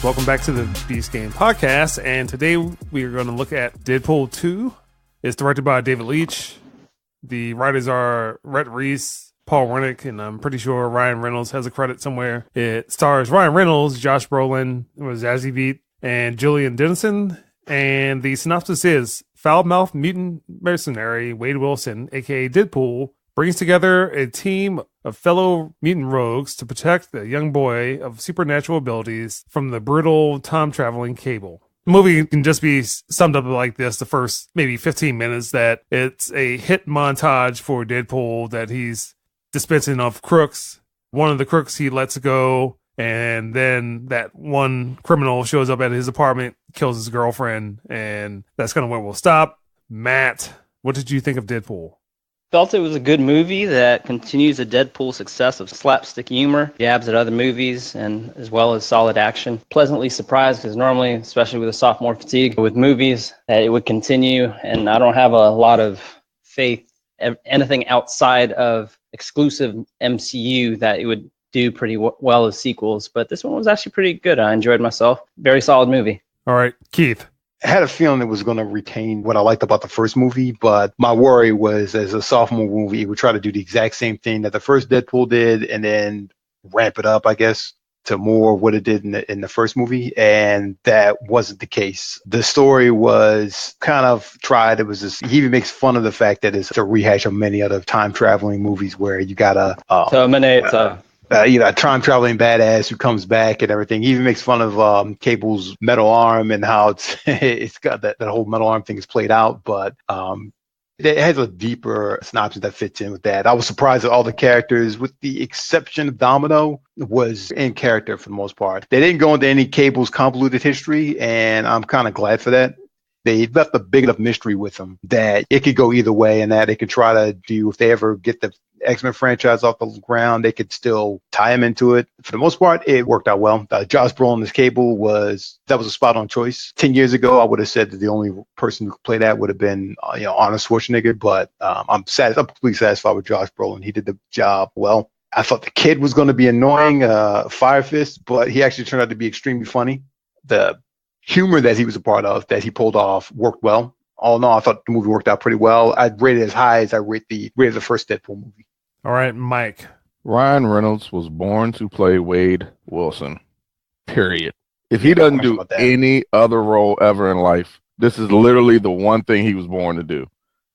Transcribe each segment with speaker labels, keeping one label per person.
Speaker 1: Welcome back to the Beast Game Podcast, and today we are going to look at Deadpool 2. It's directed by David Leitch. The writers are Rhett Reese, Paul Wernick, and I'm pretty sure Ryan Reynolds has a credit somewhere. It stars Ryan Reynolds, Josh Brolin, Zazie Beetz, and Julian Dennison. And the synopsis is, foul-mouthed mutant mercenary Wade Wilson, aka Deadpool, brings together a team of fellow mutant rogues to protect a young boy of supernatural abilities from the brutal time-traveling Cable. The movie can just be summed up like this, the first maybe 15 minutes, that it's a hit montage for Deadpool, that he's dispensing of crooks. One of the crooks he lets go, and then that one criminal shows up at his apartment, kills his girlfriend, and that's kind of where we'll stop. Matt, what did you think of Deadpool?
Speaker 2: Felt it was a good movie that continues the Deadpool success of slapstick humor, jabs at other movies, and as well as solid action. Pleasantly surprised, because normally, especially with a sophomore fatigue with movies, that it would continue, and I don't have a lot of faith in anything outside of exclusive MCU that it would do pretty well as sequels, but this one was actually pretty good. I enjoyed myself. Very solid movie.
Speaker 1: All right, Keith.
Speaker 3: I had a feeling it was going to retain what I liked about the first movie, but my worry was, as a sophomore movie, it would try to do the exact same thing that the first Deadpool did and then ramp it up, I guess, to more what it did in the first movie, and that wasn't the case. The story was kind of tried. It was just, he even makes fun of the fact that it's a rehash of many other time-traveling movies where you got to
Speaker 2: terminate
Speaker 3: a time-traveling badass who comes back and everything. He even makes fun of Cable's metal arm and how it's got that whole metal arm thing is played out, but it has a deeper synopsis that fits in with that. I was surprised that all the characters, with the exception of Domino, was in character for the most part. They didn't go into any Cable's convoluted history, and I'm kind of glad for that. They left a big enough mystery with them that it could go either way, and that they could try to do, if they ever get the X-Men franchise off the ground, they could still tie him into it. For the most part, it worked out well. Josh Brolin as Cable was a spot on choice. 10 years ago, I would have said that the only person who could play that would have been Arnold Schwarzenegger, but I'm completely satisfied with Josh Brolin. He did the job well. I thought the kid was going to be annoying, Fire Fist, but he actually turned out to be extremely funny. The humor that he was a part of, that he pulled off, worked well. All in all, I thought the movie worked out pretty well. I'd rate it as high as I rated the first Deadpool movie.
Speaker 1: All right, Mike.
Speaker 4: Ryan Reynolds was born to play Wade Wilson, period. If he doesn't do any other role ever in life, this is literally the one thing he was born to do.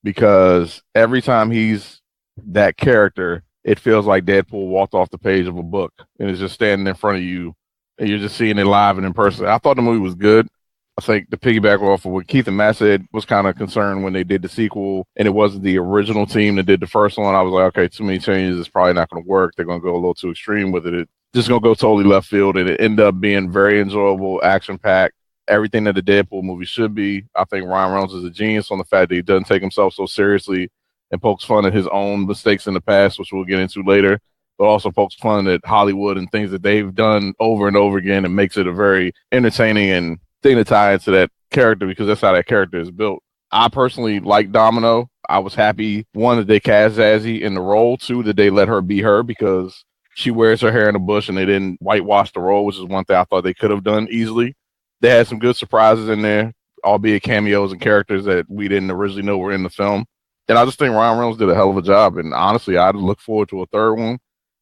Speaker 4: Because every time he's that character, it feels like Deadpool walked off the page of a book and is just standing in front of you, and you're just seeing it live and in person. I thought the movie was good. I think to piggyback off of what Keith and Matt said, was kind of concerned when they did the sequel and it wasn't the original team that did the first one. I was like, okay, too many changes. It's probably not going to work. They're going to go a little too extreme with it. It's just going to go totally left field, and it ended up being very enjoyable, action-packed, everything that the Deadpool movie should be. I think Ryan Reynolds is a genius on the fact that he doesn't take himself so seriously and pokes fun at his own mistakes in the past, which we'll get into later, but also pokes fun at Hollywood and things that they've done over and over again, and makes it a very entertaining and thing to tie into that character, because that's how that character is built. I personally like Domino. I was happy, one, that they cast Zazie in the role, two, that they let her be her, because she wears her hair in a bush and they didn't whitewash the role, which is one thing I thought they could have done easily. They had some good surprises in there, albeit cameos and characters that we didn't originally know were in the film. And I just think Ryan Reynolds did a hell of a job. And honestly, I'd look forward to a third one.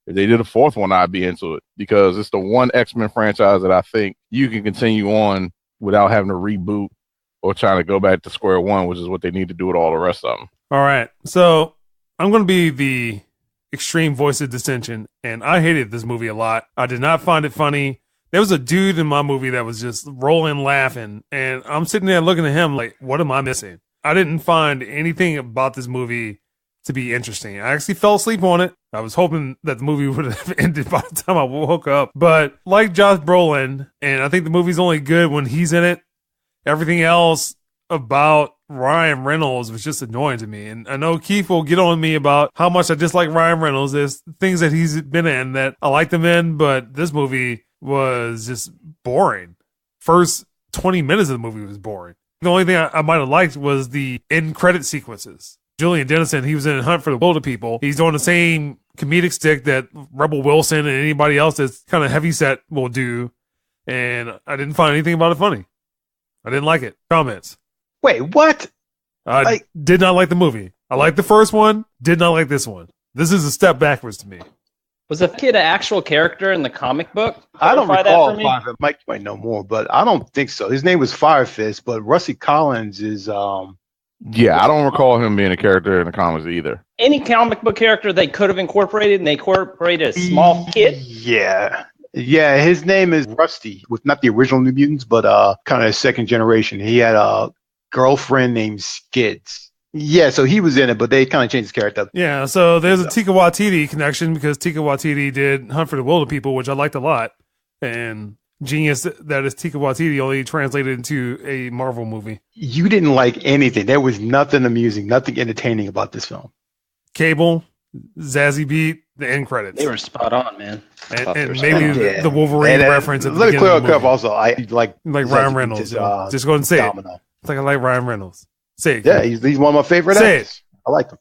Speaker 4: If they did a fourth one, I'd be into it, because it's the one X-Men franchise that I think you can continue on without having to reboot or trying to go back to square one, which is what they need to do with all the rest of them.
Speaker 1: All right. So I'm going to be the extreme voice of dissension, and I hated this movie a lot. I did not find it funny. There was a dude in my movie that was just rolling laughing, and I'm sitting there looking at him like, what am I missing? I didn't find anything about this movie to be interesting. I actually fell asleep on it. I was hoping that the movie would have ended by the time I woke up. But like Josh Brolin, and I think the movie's only good when he's in it, everything else about Ryan Reynolds was just annoying to me. And I know Keith will get on me about how much I dislike Ryan Reynolds. There's things that he's been in that I like him in, but this movie was just boring. First 20 minutes of the movie was boring. The only thing I might have liked was the end credit sequences. Julian Dennison, he was in Hunt for the Wilder People. He's doing the same comedic stick that Rebel Wilson and anybody else that's kind of heavyset will do. and I didn't find anything about it funny. I didn't like it. Comments.
Speaker 3: Wait, what?
Speaker 1: I did not like the movie. I liked the first one. Did not like this one. This is a step backwards to me.
Speaker 2: Was the kid an actual character in the comic book?
Speaker 3: I don't
Speaker 2: Clarify
Speaker 3: recall.
Speaker 2: that for me.
Speaker 3: Mike might know more, but I don't think so. His name was Firefist, but Rusty Collins is.
Speaker 4: Yeah, I don't recall him being a character in the comics either.
Speaker 2: Any comic book character they could have incorporated, and they incorporated a small kid?
Speaker 3: Yeah. Yeah, his name is Rusty, with not the original New Mutants, but kind of second generation. He had a girlfriend named Skids. Yeah, so he was in it, but they kind of changed his character.
Speaker 1: Yeah, so there's a Taika Waititi connection because Taika Waititi did Hunt for the Wilder People, which I liked a lot. And genius that is Taika Waititi only translated into a Marvel movie.
Speaker 3: You didn't like anything. There was nothing amusing, nothing entertaining about this film.
Speaker 1: Cable, Zazie Beat, the end credits.
Speaker 2: They were spot on, man.
Speaker 1: And maybe the Wolverine reference at the
Speaker 3: beginning
Speaker 1: of the movie.
Speaker 3: Also, I like
Speaker 1: Ryan Reynolds. Just go ahead and say
Speaker 3: Domino.
Speaker 1: it. It's like I like Ryan Reynolds. Say it.
Speaker 3: Yeah, he's one of my favorite actors. I like him.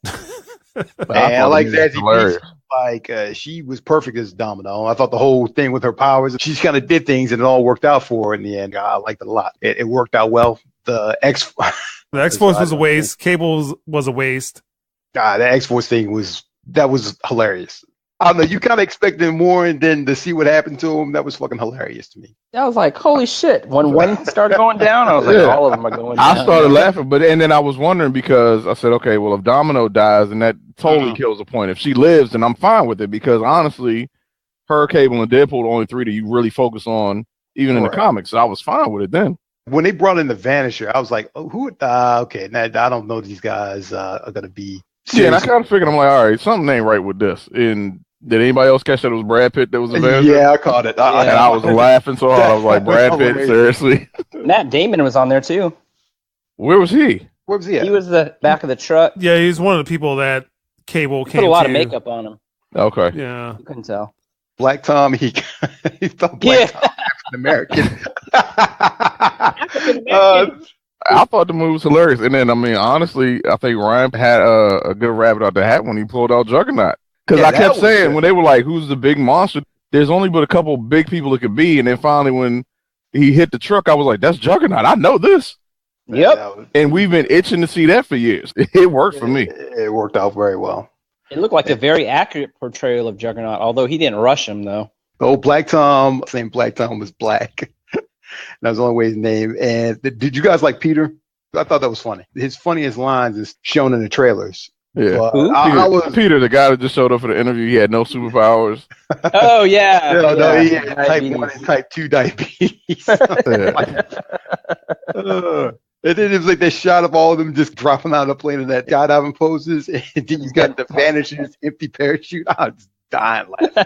Speaker 3: I like Zazie Beetz. Like she was perfect as Domino. I thought the whole thing with her powers, she just kind of did things and it all worked out for her in the end. I liked it a lot. It worked out well. The
Speaker 1: X-Force was a waste. Cables was a waste.
Speaker 3: The X-Force thing was hilarious. I don't know. You kind of expected more, and then to see what happened to him, that was fucking hilarious to me.
Speaker 2: I was like, holy shit. When one started going down, I was like, all of them are going down.
Speaker 4: I started laughing, and then I was wondering because I said, okay, well, if Domino dies, and that totally kills the point. If she lives, then I'm fine with it because honestly, her, Cable, and Deadpool are the only three that you really focus on, even in the comics. So I was fine with it then.
Speaker 3: When they brought in the Vanisher, I was like, oh, who? Okay, now I don't know these guys are going to be serious.
Speaker 4: Yeah, and I kind of figured, I'm like, all right, something ain't right with this. And did anybody else catch that it was Brad Pitt that was the Vanisher?
Speaker 3: Yeah, I caught it.
Speaker 4: And I was laughing so hard. I was like, Brad Pitt, seriously?
Speaker 2: Matt Damon was on there too.
Speaker 4: Where was he?
Speaker 3: Where was he at?
Speaker 2: He was the back of the truck.
Speaker 1: Yeah, he's one of the people that Cable came
Speaker 2: Put a lot of makeup on him.
Speaker 4: Okay.
Speaker 1: Yeah.
Speaker 2: You couldn't tell.
Speaker 3: Black Tom, he felt Black Tom African American.
Speaker 4: I thought the movie was hilarious. And then, I mean, honestly, I think Ryan had a good rabbit out the hat when he pulled out Juggernaut. Because I kept saying, when they were like, who's the big monster? There's only but a couple big people it could be. And then finally, when he hit the truck, I was like, that's Juggernaut. I know this.
Speaker 2: Yep.
Speaker 4: And we've been itching to see that for years. It worked for me.
Speaker 3: It worked out very well.
Speaker 2: It looked like a very accurate portrayal of Juggernaut, although he didn't rush him, though.
Speaker 3: Oh, Black Tom, same Black Tom was black. That was the only way his name. And did you guys like Peter? I thought that was funny. His funniest lines is shown in the trailers.
Speaker 4: Yeah.
Speaker 3: Peter,
Speaker 4: the guy that just showed up for the interview, he had no superpowers.
Speaker 2: Oh, yeah.
Speaker 3: No, he had type 1 and type 2 diabetes. And then it was like they shot up all of them just dropping out of the plane in that skydiving poses. And then you got the Vanisher's empty parachute. I was dying laughing.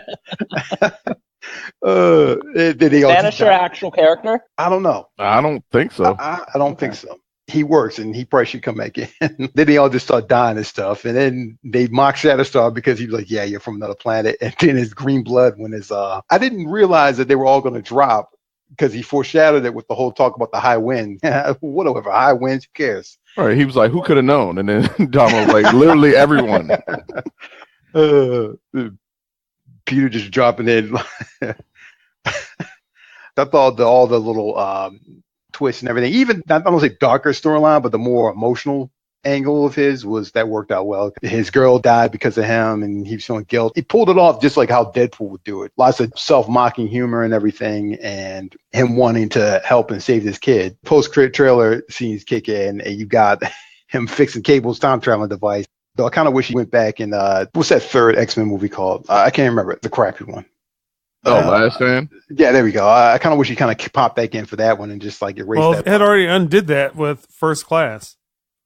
Speaker 2: Vanisher actual character?
Speaker 3: I don't know.
Speaker 4: I don't think so.
Speaker 3: I don't think so. He works, and he probably should come back in. Then they all just start dying and stuff. And then they mock Shatterstar because he was like, yeah, you're from another planet. And then his green blood when his I didn't realize that they were all going to drop because he foreshadowed it with the whole talk about the high wind. Whatever, high winds, who cares?
Speaker 4: Right. He was like, who could have known? And then Dom was like, literally everyone.
Speaker 3: Peter just dropping in. I thought all the little twists and everything, even I don't want to say darker storyline, but the more emotional angle of his that worked out well. His girl died because of him, and he was feeling guilt. He pulled it off just like how Deadpool would do it. Lots of self-mocking humor and everything, and him wanting to help and save this kid. Post-credit trailer scenes kick in, and you got him fixing Cable's time traveling device. Though I kind of wish he went back and what's that third X-Men movie called? I can't remember it. The crappy one.
Speaker 4: Last Stand?
Speaker 3: Yeah, there we go. I kind of wish he kind of popped back in for that one and just like erased that.
Speaker 1: Well, it had already undid that with First Class.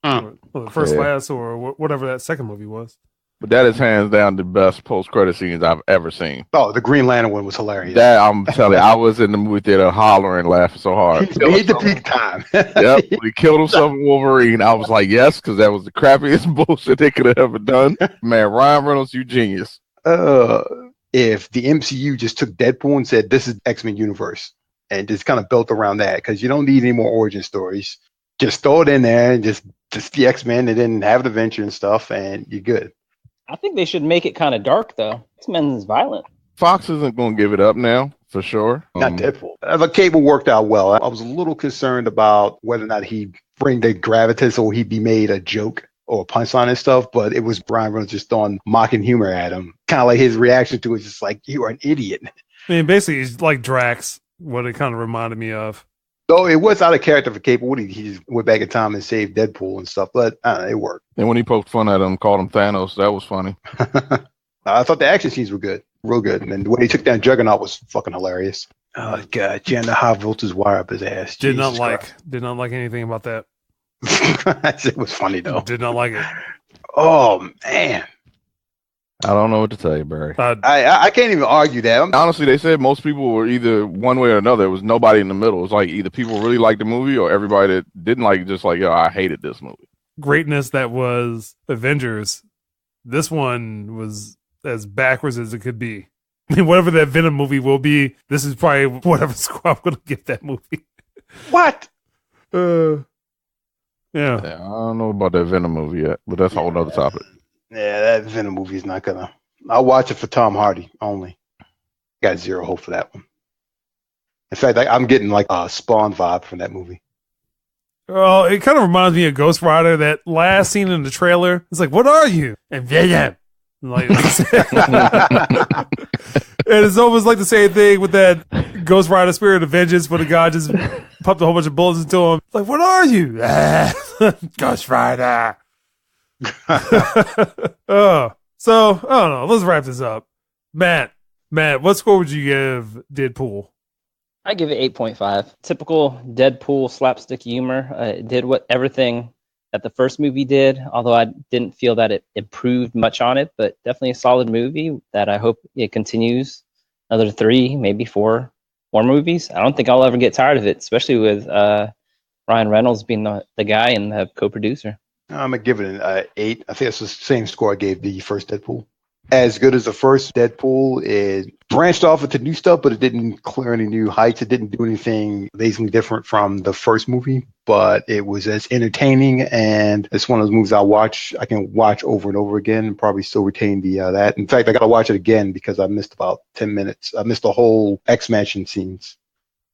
Speaker 1: First
Speaker 3: Yeah.
Speaker 1: Class or whatever that second movie was.
Speaker 4: But that is hands down the best post-credit scenes I've ever seen.
Speaker 3: Oh, the Green Lantern one was hilarious.
Speaker 4: That, I'm telling you, I was in the movie theater hollering, laughing so hard.
Speaker 3: He made the peak time.
Speaker 4: Yep, he killed himself in Wolverine. I was like, yes, because that was the crappiest bullshit they could have ever done. Man, Ryan Reynolds, you genius.
Speaker 3: If the MCU just took Deadpool and said, this is X-Men universe, and just kind of built around that, because you don't need any more origin stories. Just throw it in there and just the X-Men and then have the adventure and stuff, and you're good.
Speaker 2: I think they should make it kind of dark, though. X-Men is violent.
Speaker 4: Fox isn't going to give it up now. for sure.
Speaker 3: Not Deadpool. The Cable worked out well. I was a little concerned about whether or not he'd bring the gravitas or he'd be made a joke or a punchline and stuff, but it was Ryan Reynolds just throwing mocking humor at him. Kind of like his reaction to it is just like, you are an idiot.
Speaker 1: I mean, basically, he's like Drax, what it kind of reminded me of.
Speaker 3: So it was out of character for Cable. He just went back in time and saved Deadpool and stuff, but it worked.
Speaker 4: And when he poked fun at him, called him Thanos, that was funny.
Speaker 3: I thought the action scenes were good. Real good. And the way he took down Juggernaut was fucking hilarious. Oh, God. Jammed the high voltage wire up his ass.
Speaker 1: Did not like anything about that.
Speaker 3: It was funny, though.
Speaker 1: Did not like it.
Speaker 3: Oh, man.
Speaker 4: I don't know what to tell you, Barry.
Speaker 3: I can't even argue that.
Speaker 4: Honestly, they said most people were either one way or another. There was nobody in the middle. It was like either people really liked the movie or everybody that didn't like it, just like, yo, I hated this movie.
Speaker 1: Greatness that was Avengers. This one was as backwards as it could be. I mean, whatever that Venom movie will be, this is probably whatever score I'm going to give that movie.
Speaker 3: What?
Speaker 1: Yeah.
Speaker 4: I don't know about that Venom movie yet, but that's a whole other topic.
Speaker 3: Yeah, that Venom movie is not gonna. I'll watch it for Tom Hardy only. Got zero hope for that one. In fact, I'm getting like a Spawn vibe from that movie.
Speaker 1: Well, it kind of reminds me of Ghost Rider. That last scene in the trailer, it's like, "What are you?" And yeah, like, and it's almost like the same thing with that Ghost Rider Spirit of Vengeance, where the guy just pumped a whole bunch of bullets into him. Like, what are you? Ghost Rider. So I don't know. Let's wrap this up. Matt, what score would you give Deadpool?
Speaker 2: I give it 8.5. Typical Deadpool slapstick humor. It did everything that the first movie did, although I didn't feel that it improved much on it, but definitely a solid movie that I hope it continues another 3, maybe 4 more movies. I don't think I'll ever get tired of it, especially with Ryan Reynolds being the guy and the co-producer.
Speaker 3: I'm going to give it an 8. I think that's the same score I gave the first Deadpool. As good as the first Deadpool, it branched off into new stuff, but it didn't clear any new heights. It didn't do anything amazingly different from the first movie, but it was as entertaining, and it's one of those movies I can watch over and over again and probably still retain that. In fact, I got to watch it again because I missed about 10 minutes. I missed the whole X-Mansion scenes.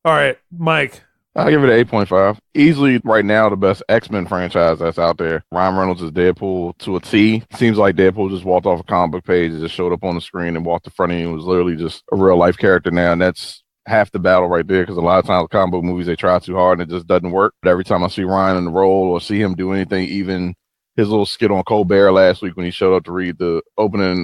Speaker 1: All right, Mike.
Speaker 4: I'll give it an 8.5. Easily, right now, the best X-Men franchise that's out there. Ryan Reynolds is Deadpool to a T. Seems like Deadpool just walked off a comic book page and just showed up on the screen and walked in front of you and was literally just a real-life character now, and that's half the battle right there, because a lot of times comic book movies, they try too hard and it just doesn't work. But every time I see Ryan in the role or see him do anything, even his little skit on Colbert last week when he showed up to read the opening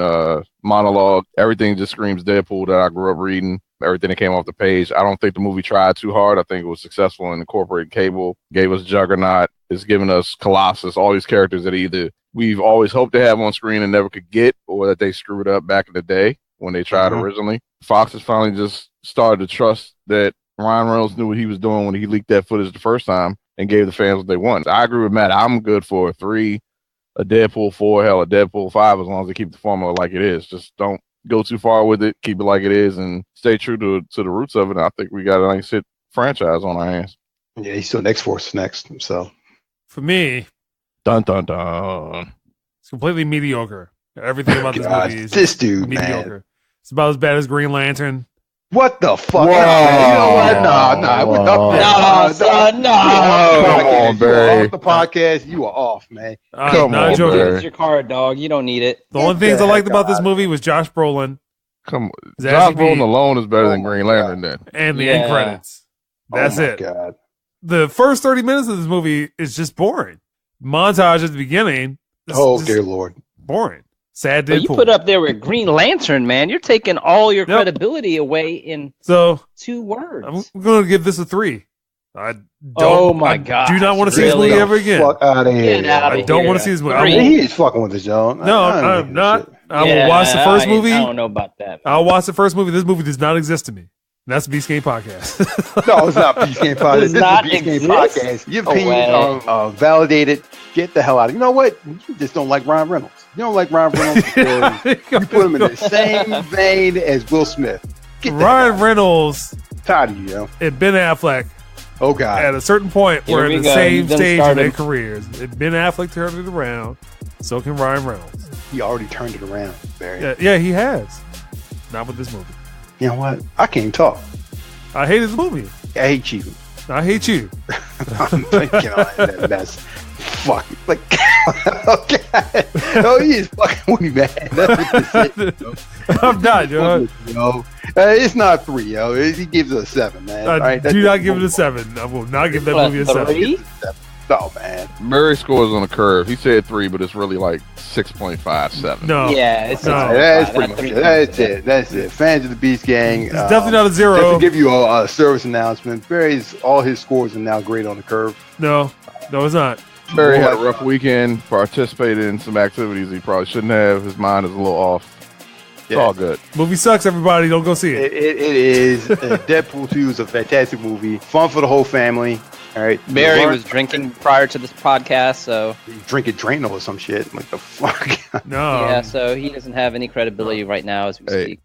Speaker 4: monologue, everything just screams Deadpool that I grew up reading. Everything that came off the page. I don't think the movie tried too hard. I think it was successful in incorporating Cable, gave us Juggernaut, it's given us Colossus, all these characters that either we've always hoped to have on screen and never could get, or that they screwed up back in the day when they tried originally. Fox has finally just started to trust that Ryan Reynolds knew what he was doing when he leaked that footage the first time and gave the fans what they want. I agree with Matt. I'm good for a 3, a Deadpool 4, hell, a Deadpool 5, as long as they keep the formula like it is. Just don't go too far with it, keep it like it is, and stay true to the roots of it. And I think we got a nice hit franchise on our hands.
Speaker 3: Yeah, he's still X-Force next. So
Speaker 1: for me,
Speaker 4: dun dun dun,
Speaker 1: it's completely mediocre. Everything about this movie is
Speaker 3: this dude,
Speaker 1: mediocre.
Speaker 3: Man.
Speaker 1: It's about as bad as Green Lantern.
Speaker 3: What the fuck?
Speaker 4: Whoa.
Speaker 3: You know what? No.
Speaker 4: Come on, Barry.
Speaker 3: Off the podcast, you are off, man.
Speaker 4: Come on,
Speaker 1: joking.
Speaker 4: Barry.
Speaker 2: It's your card, dog. You don't need it.
Speaker 1: The only things I liked about this movie was Josh Brolin.
Speaker 4: Come on. Josh Brolin alone is better than Green Lantern then.
Speaker 1: And the end credits. That's it.
Speaker 3: God.
Speaker 1: The first 30 minutes of this movie is just boring. Montage at the beginning.
Speaker 3: Dear Lord.
Speaker 1: Boring. Sad Deadpool.
Speaker 2: But you put up there with Green Lantern, man. You're taking all your credibility away in 2 words.
Speaker 1: I'm going to give this a 3. I
Speaker 2: Oh my god!
Speaker 1: Do not want to see this movie ever again.
Speaker 3: Fuck out of here!
Speaker 1: I don't want to see this movie.
Speaker 3: He's fucking with us, y'all.
Speaker 1: No, I'm not. I will watch the first movie.
Speaker 2: I don't know about that.
Speaker 1: I'll watch the first movie. This movie does not exist to me. That's the Beast Game Podcast.
Speaker 3: No, it's not Beast Game Podcast. This is the Beast Game Podcast. Your opinions are validated. Get the hell out of it. You know what? You just don't like Ryan Reynolds. You don't like Ryan Reynolds because you put him in the same vein as Will Smith.
Speaker 1: Ryan Reynolds.
Speaker 3: Tired of you, yo.
Speaker 1: And Ben Affleck.
Speaker 3: Oh, God.
Speaker 1: At a certain point, we're in the same stage of their careers. If Ben Affleck turned it around, so can Ryan Reynolds.
Speaker 3: He already turned it around, Barry.
Speaker 1: Yeah, he has. Not with this movie.
Speaker 3: You know what? I can't even talk.
Speaker 1: I hated the movie.
Speaker 3: I hate you.
Speaker 1: I hate you.
Speaker 3: I'm thinking on that mess. Fuck. Like, okay. Oh, he is fucking with me, man. That's what this is,
Speaker 1: I'm not, yo.
Speaker 3: It's not 3, yo. He gives it a 7, man.
Speaker 1: I
Speaker 3: right?
Speaker 1: do not give it a 7. I will not give that movie a 7.
Speaker 3: Oh, man.
Speaker 4: Murray scores on a curve. He said 3, but it's really like 6.57.
Speaker 1: No.
Speaker 2: Yeah, it's
Speaker 1: No.
Speaker 3: That's pretty much it. That's it. That's it. Fans of the Beast Gang.
Speaker 1: It's definitely not a 0.
Speaker 3: Just to give you a service announcement, all his scores are now great on the curve.
Speaker 1: No, it's not.
Speaker 4: Barry had a rough weekend, participated in some activities he probably shouldn't have. His mind is a little off. It's all good.
Speaker 1: Movie sucks, everybody. Don't go see it.
Speaker 3: It is. Deadpool 2 is a fantastic movie. Fun for the whole family. All right.
Speaker 2: Barry was drinking prior to this podcast, so
Speaker 3: drinking Drano or some shit. Like the fuck.
Speaker 1: No.
Speaker 2: Yeah, so he doesn't have any credibility right now as we speak.